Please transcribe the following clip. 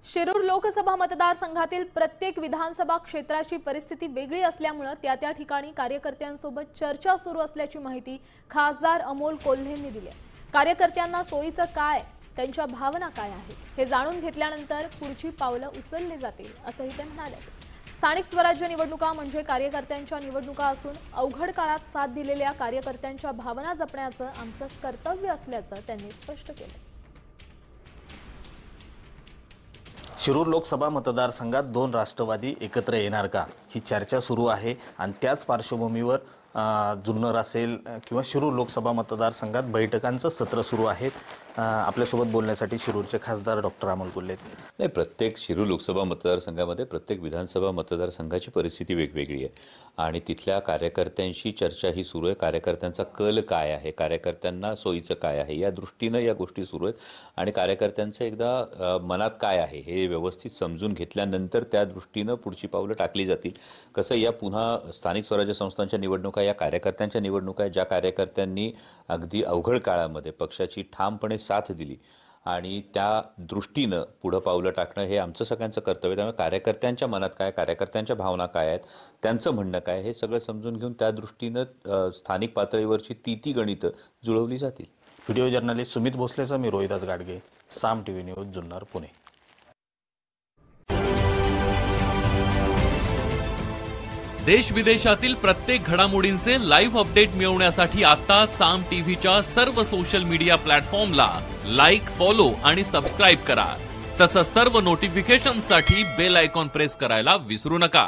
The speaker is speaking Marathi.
शिरूर लोकसभा मतदारसंघातील प्रत्येक विधानसभा क्षेत्राची परिस्थिती वेगळी असल्यामुळे त्या ठिकाणी कार्यकर्त्यांसोबत चर्चा सुरू असल्याची माहिती खासदार अमोल कोल्हेंनी दिली आहे। कार्यकर्त्यांना सोयीचं काय, त्यांच्या भावना काय आहेत हे जाणून घेतल्यानंतर पुढची पावलं उचलली जातील असंही ते म्हणाले। स्थानिक स्वराज्य निवडणुका म्हणजे कार्यकर्त्यांच्या निवडणुका असून अवघड काळात साथ दिलेल्या कार्यकर्त्यांच्या भावना जपण्याचं आमचं कर्तव्य असल्याचं त्यांनी स्पष्ट केलं। शिरूर लोकसभा मतदारसंघात दोन राष्ट्रवादी एकत्र येणार का ही चर्चा सुरू आहे आणि त्याच पार्श्वभूमीवर जुन्नर असेल किंवा शिरूर लोकसभा मतदारसंघात बैठकांचं सत्र सुरू आहे। आपल्यासोबत बोलण्यासाठी शिरूरचे खासदार डॉक्टर अमोल कोल्हे। नाही, प्रत्येक शिरूर लोकसभा मतदारसंघामध्ये प्रत्येक विधानसभा मतदारसंघाची परिस्थिती वेगवेगळी आहे आणि तिथल्या कार्यकर्त्यांशी चर्चा ही सुरू आहे। कार्यकर्त्यांचा कल काय आहे, कार्यकर्त्यांना सोयीचं काय आहे या दृष्टीनं या गोष्टी सुरू आहेत आणि कार्यकर्त्यांचं एकदा मनात काय आहे हे व्यवस्थित समजून घेतल्यानंतर त्या दृष्टीनं पुढची पावलं टाकली जातील। कसं या पुन्हा स्थानिक स्वराज्य संस्थांच्या निवडणुका या कार्यकर्त्यांच्या निवडणुका आहे, ज्या कार्यकर्त्यांनी अगदी अवघड काळामध्ये पक्षाची ठामपणे साथ दिली आणि त्या दृष्टीनं पुढं पावलं टाकणं हे आमचं सगळ्यांचं कर्तव्य। त्यामुळे कार्यकर्त्यांच्या मनात काय, कार्यकर्त्यांच्या भावना काय आहेत, त्यांचं म्हणणं काय हे सगळं समजून घेऊन त्या दृष्टीनं स्थानिक पातळीवरची ती गणितं जुळवली जातील। व्हिडिओ जर्नलिस्ट सुमित भोसलेचा मी रोहिदास गाडगे, साम टीव्ही न्यूज, जुन्नर, पुणे। देश विदेशातील प्रत्येक घडामोडींचे लाईव्ह अपडेट मिळवण्यासाठी आता साम टीव्हीच्या सर्व सोशल मीडिया प्लॅटफॉर्मला लाईक, फॉलो आणि सबस्क्राईब करा। तसंच सर्व नोटिफिकेशनसाठी बेल आयकॉन प्रेस करायला विसरू नका।